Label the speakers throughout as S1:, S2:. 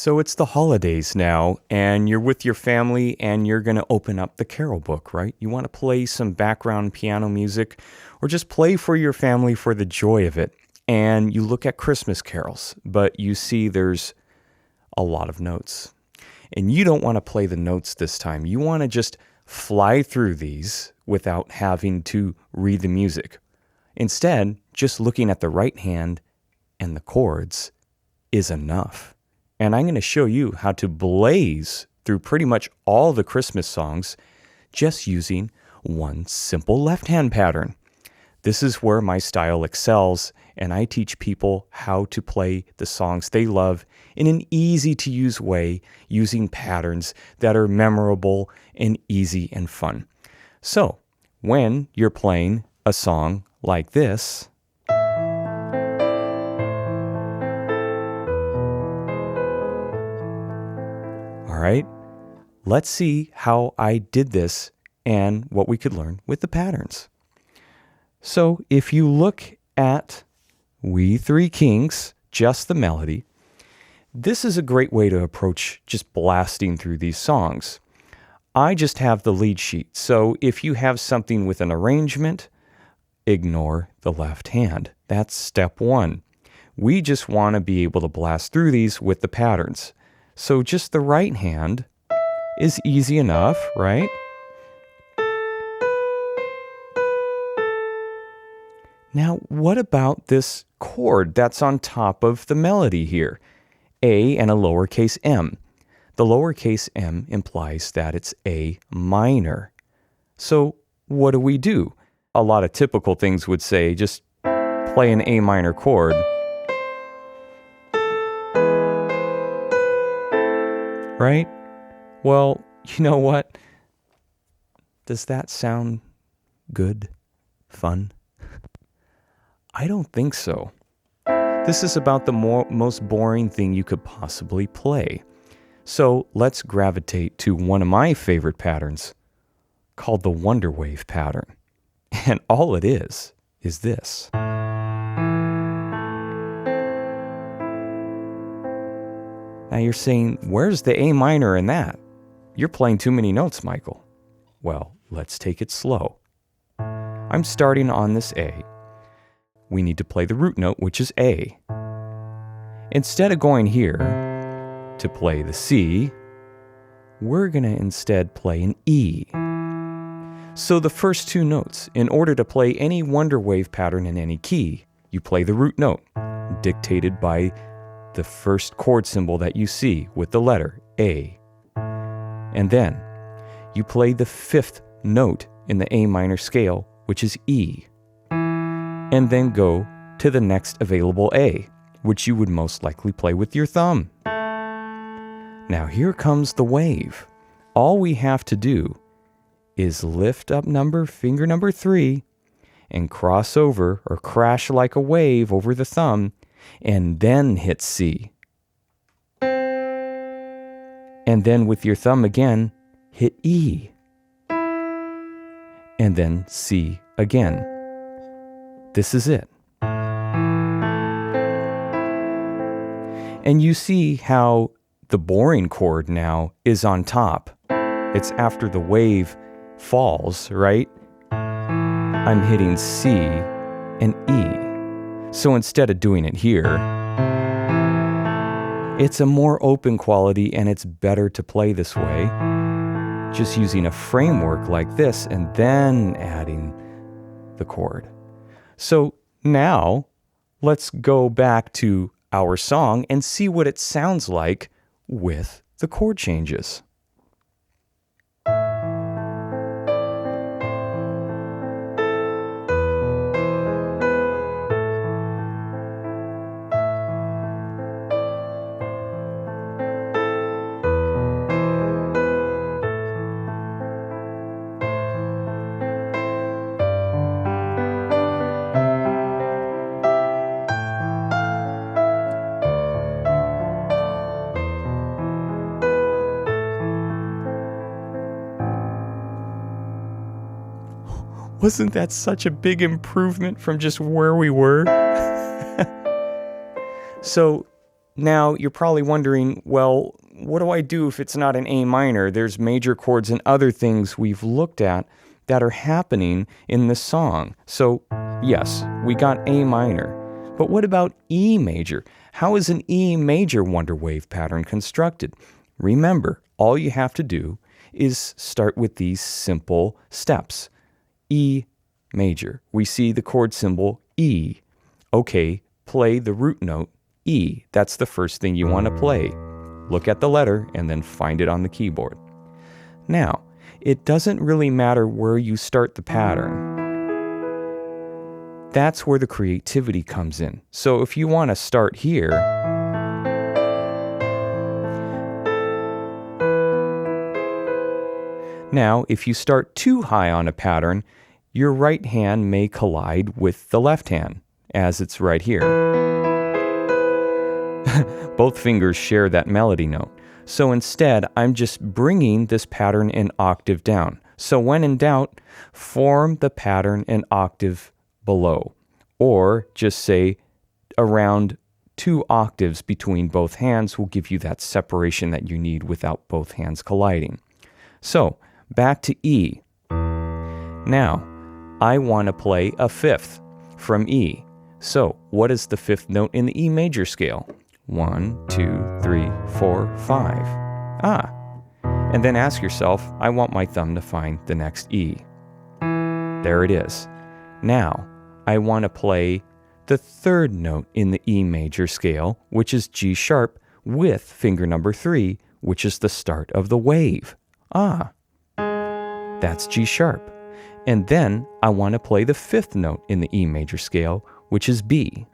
S1: So it's the holidays now, and you're with your family, and you're going to open up the carol book, right? You want to play some background piano music, or just play for your family for the joy of it. And you look at Christmas carols, but you see there's a lot of notes. And you don't want to play the notes this time. You want to just fly through these without having to read the music. Instead, just looking at the right hand and the chords is enough. And I'm going to show you how to blaze through pretty much all the Christmas songs just using one simple left-hand pattern. This is where my style excels, and I teach people how to play the songs they love in an easy-to-use way using patterns that are memorable and easy and fun. So, when you're playing a song like this, all right, let's see how I did this and what we could learn with the patterns. So if you look at We Three Kings, just the melody, this is a great way to approach just blasting through these songs. I just have the lead sheet, so if you have something with an arrangement, ignore the left hand. That's step one. We just want to be able to blast through these with the patterns. So just the right hand is easy enough, right? Now, what about this chord that's on top of the melody here? A and a lowercase m. The lowercase m implies that it's A minor. So what do? A lot of typical things would say just play an A minor chord. Right? Well, you know what? Does that sound good? Fun? I don't think so. This is about the most boring thing you could possibly play. So let's gravitate to one of my favorite patterns called the Wonderwave Pattern. And all it is this. Now you're saying, where's the A minor in that? You're playing too many notes, Michael. Well, let's take it slow. I'm starting on this A. We need to play the root note, which is A. Instead of going here to play the C, we're going to instead play an E. So the first two notes, in order to play any Wonderwave pattern in any key, you play the root note, dictated by the first chord symbol that you see with the letter A. And then you play the fifth note in the A minor scale, which is E. And then go to the next available A, which you would most likely play with your thumb. Now here comes the wave. All we have to do is lift up finger number 3 and cross over or crash like a wave over the thumb and then hit C. And then with your thumb again, hit E. And then C again. This is it. And you see how the boring chord now is on top. It's after the wave falls, right? I'm hitting C and E. So instead of doing it here, it's a more open quality and it's better to play this way. Just using a framework like this and then adding the chord. So now let's go back to our song and see what it sounds like with the chord changes. Wasn't that such a big improvement from just where we were? So Now, you're probably wondering, well, what do I do if it's not an A minor? There's major chords and other things we've looked at that are happening in the song. So, yes, we got A minor. But what about E major? How is an E major Wonderwave pattern constructed? Remember, all you have to do is start with these simple steps. E major. We see the chord symbol E. Okay, play the root note E. That's the first thing you want to play. Look at the letter and then find it on the keyboard. Now, it doesn't really matter where you start the pattern. That's where the creativity comes in. So if you want to start here, now if you start too high on a pattern, your right hand may collide with the left hand, as it's right here. Both fingers share that melody note. So instead, I'm just bringing this pattern an octave down. So when in doubt, form the pattern an octave below, or just say around 2 octaves between both hands will give you that separation that you need without both hands colliding. So back to E. Now, I want to play a fifth from E. So what is the fifth note in the E major scale? 1, 2, 3, 4, 5. And then ask yourself, I want my thumb to find the next E. There it is. Now, I want to play the third note in the E major scale, which is G sharp, with finger number 3, which is the start of the wave. That's G sharp. And then I want to play the fifth note in the E major scale, which is B.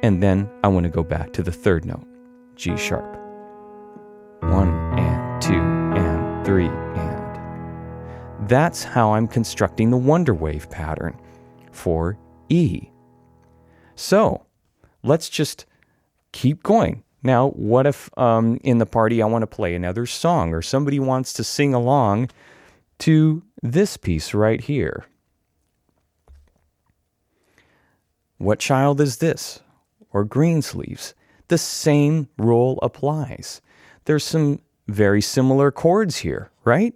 S1: And then I want to go back to the third note, G sharp. 1 and 2 and 3 and. That's how I'm constructing the Wonderwave pattern for E. So let's just keep going. Now, what if in the party I want to play another song, or somebody wants to sing along to this piece right here? What child is this? Or Greensleeves? The same rule applies. There's some very similar chords here, right?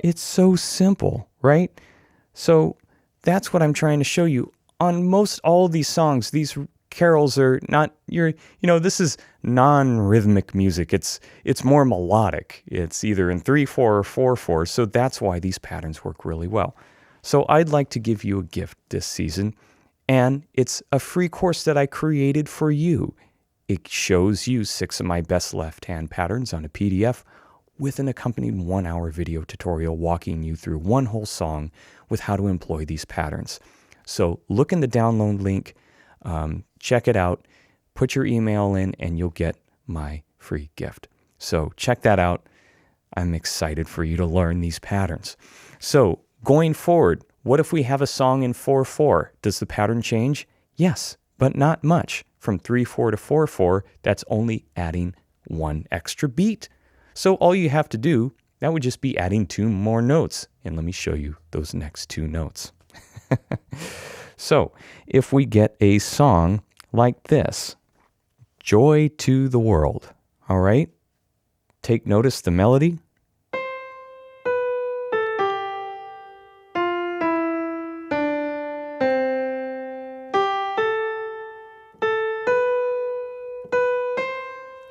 S1: It's so simple, right? So that's what I'm trying to show you. On most all of these songs, these carols are not this is non-rhythmic music. It's more melodic. It's either in 3/4 or 4/4. So that's why these patterns work really well. So I'd like to give you a gift this season, and it's a free course that I created for you. It shows you 6 of my best left-hand patterns on a PDF with an accompanied 1-hour video tutorial walking you through one whole song with how to employ these patterns. So look in the download link, check it out, put your email in, and you'll get my free gift. So check that out. I'm excited for you to learn these patterns. So going forward, what if we have a song in 4/4? Does the pattern change? Yes, but not much. From 3/4 to 4/4, that's only adding 1 extra beat. So all you have to do, that would just be adding 2 more notes. And let me show you those next 2 notes. So if we get a song like this, Joy to the World, all right? Take notice the melody.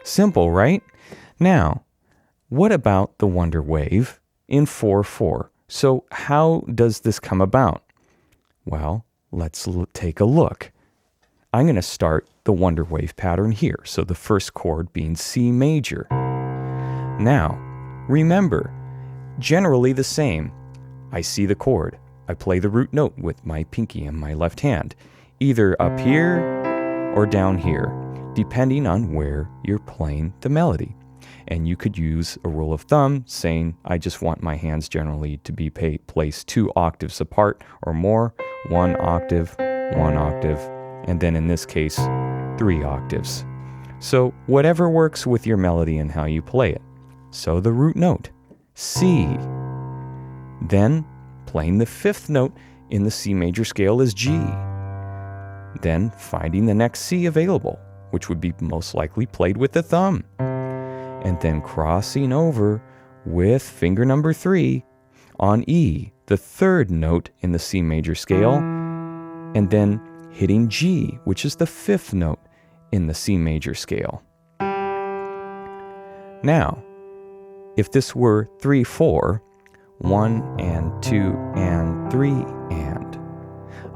S1: Simple, right? Now, what about the Wonderwave in 4/4? So how does this come about? Well, let's take a look. I'm going to start the Wonderwave pattern here. So the first chord being C major. Now, remember, generally the same. I see the chord. I play the root note with my pinky and my left hand, either up here or down here, depending on where you're playing the melody. And you could use a rule of thumb saying, I just want my hands generally to be placed 2 octaves apart or more, 1 octave, and then in this case, 3 octaves. So whatever works with your melody and how you play it. So the root note, C. Then playing the 5th note in the C major scale is G. Then finding the next C available, which would be most likely played with the thumb. And then crossing over with finger number 3 on E, the 3rd note in the C major scale, and then hitting G, which is the 5th note in the C major scale. Now, if this were 3/4, 1 and 2 and 3 and,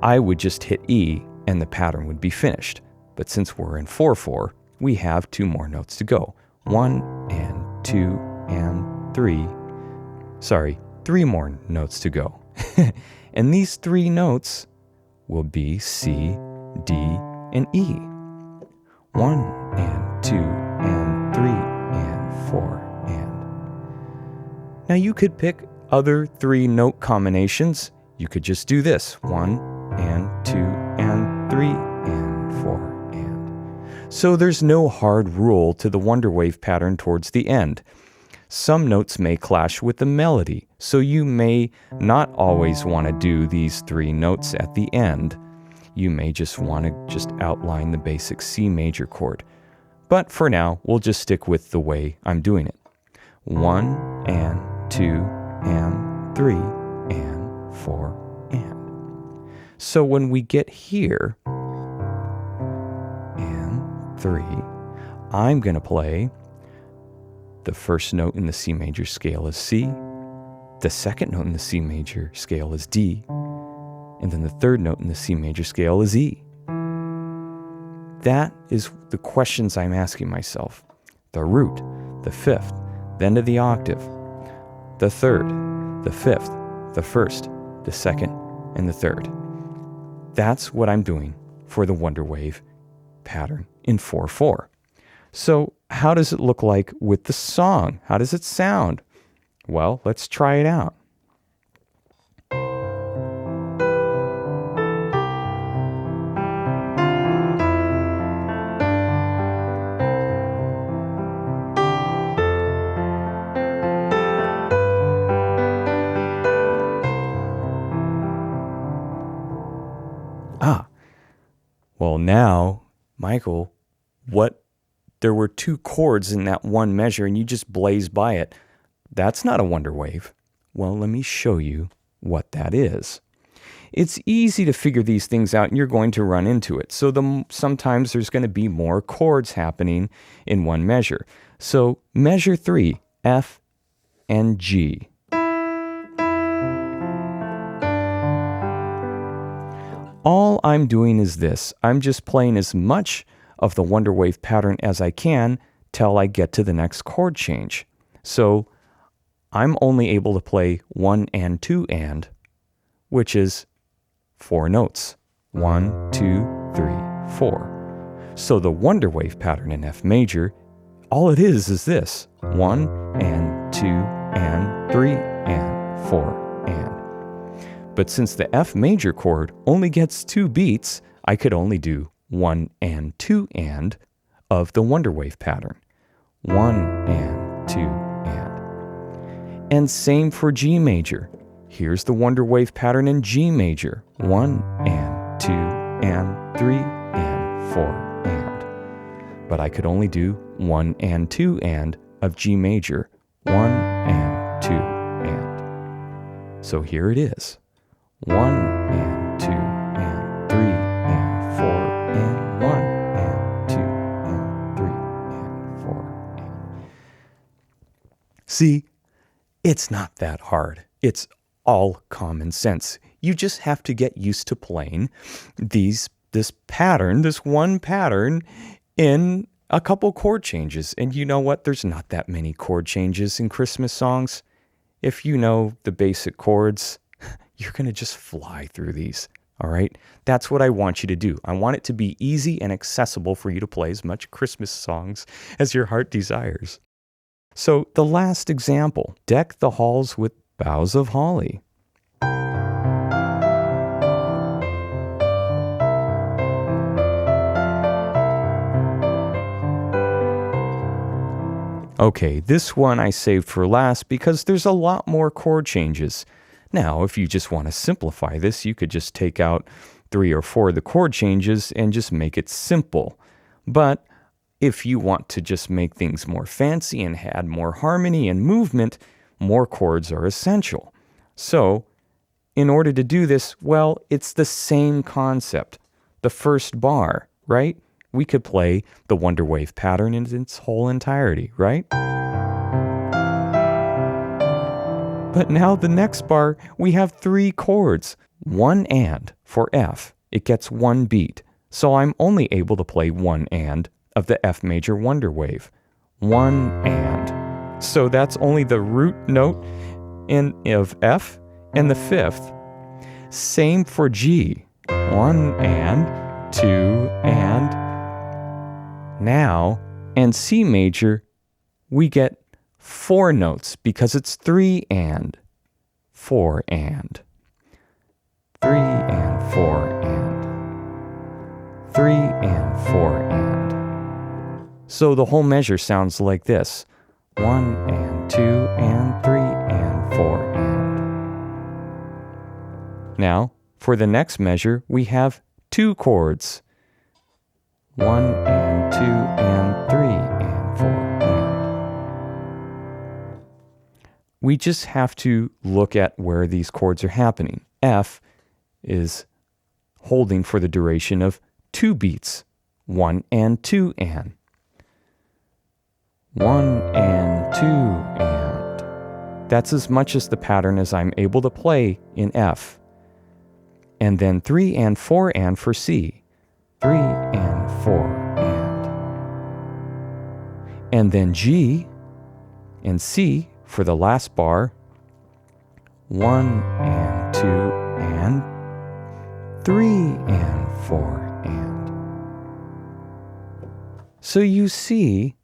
S1: I would just hit E and the pattern would be finished. But since we're in 4/4, we have 2 more notes to go. 1 and 2 and 3. Sorry, 3 more notes to go. And these 3 notes will be C, D, and E. 1 and 2 and 3 and 4 and. Now you could pick other 3 note combinations. You could just do this. 1 and 2 and 3 and 4 and. So there's no hard rule to the Wonderwave pattern towards the end. Some notes may clash with the melody, so you may not always want to do these 3 notes at the end. You may just want to outline the basic C major chord. But for now, we'll just stick with the way I'm doing it. 1 and 2 and 3 and 4 and. So when we get here, and 3, I'm going to play the 1st note in the C major scale is C, the 2nd note in the C major scale is D, and then the 3rd note in the C major scale is E. That is the questions I'm asking myself. The root, the 5th, then to the octave, the 3rd, the 5th, the 1st, the 2nd, and the 3rd. That's what I'm doing for the Wonderwave pattern in 4/4. So how does it look like with the song? How does it sound? Well, let's try it out. Well, now, Michael, there were 2 chords in that one measure and you just blaze by it. That's not a Wonderwave. Well, let me show you what that is. It's easy to figure these things out and you're going to run into it. So sometimes there's going to be more chords happening in one measure. So measure 3, F and G. All I'm doing is this. I'm just playing as much of the Wonderwave pattern as I can till I get to the next chord change. So I'm only able to play 1 and 2 and, which is 4 notes. 1, 2, 3, 4. So the Wonderwave pattern in F major, all it is this. 1 and 2 and 3 and 4 and. But since the F major chord only gets 2 beats, I could only do 1 and 2 and of the Wonderwave pattern. 1 and 2 and. And same for G major. Here's the Wonderwave pattern in G major. 1 and 2 and 3 and 4 and. But I could only do 1 and 2 and of G major. 1 and 2 and. So here it is. 1 and 2 and 3 and 4 and 1 and 2 and 3 and 4 and. See, it's not that hard. It's all common sense. You just have to get used to playing this one pattern in a couple chord changes. And you know what? There's not that many chord changes in Christmas songs. If you know the basic chords, you're going to just fly through these. All right? That's what I want you to do. I want it to be easy and accessible for you to play as much Christmas songs as your heart desires. So the last example, deck the halls with boughs of holly. Okay, this one I saved for last because there's a lot more chord changes. Now, if you just want to simplify this, you could just take out 3 or 4 of the chord changes and just make it simple. But if you want to just make things more fancy and add more harmony and movement, more chords are essential. So, in order to do this, well, it's the same concept. The first bar, right? We could play the Wonderwave pattern in its whole entirety, right? But now the next bar, we have 3 chords. 1 and for F. It gets 1 beat. So I'm only able to play 1 and of the F major Wonderwave. 1 and. So that's only the root note of F and the 5th. Same for G. 1 and, 2 and. Now, and C major, we get 4 notes because it's 3 and, 4 and, 3 and 4 and, 3 and 4 and. So the whole measure sounds like this: 1 and 2 and 3 and 4 and. Now, for the next measure, we have 2 chords. 1 and 2 and 3 and 4 and. We just have to look at where these chords are happening. F is holding for the duration of 2 beats. 1 and 2 and. 1 and 2 and. That's as much as the pattern as I'm able to play in F. And then 3 and 4 and for C. 3 and 4 and then G and C for the last bar. 1 and 2 and 3 and 4 and. So you see,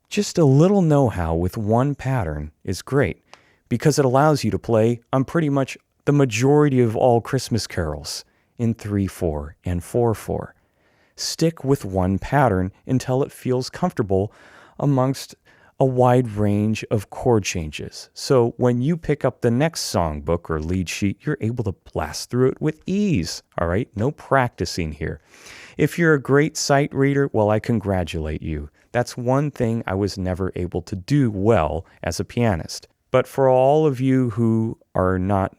S1: just a little know-how with one pattern is great because it allows you to play on pretty much the majority of all Christmas carols in 3/4 and 4/4. Stick with one pattern until it feels comfortable amongst a wide range of chord changes. So when you pick up the next songbook or lead sheet, you're able to blast through it with ease. All right, no practicing here. If you're a great sight reader, well, I congratulate you. That's one thing I was never able to do well as a pianist. But for all of you who are not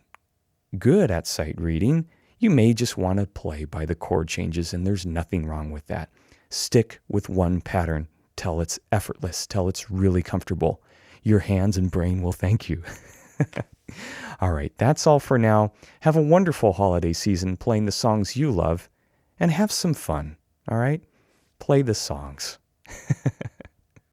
S1: good at sight reading, you may just want to play by the chord changes, and there's nothing wrong with that. Stick with one pattern till it's effortless, till it's really comfortable. Your hands and brain will thank you. All right, that's all for now. Have a wonderful holiday season playing the songs you love, and have some fun, all right? Play the songs.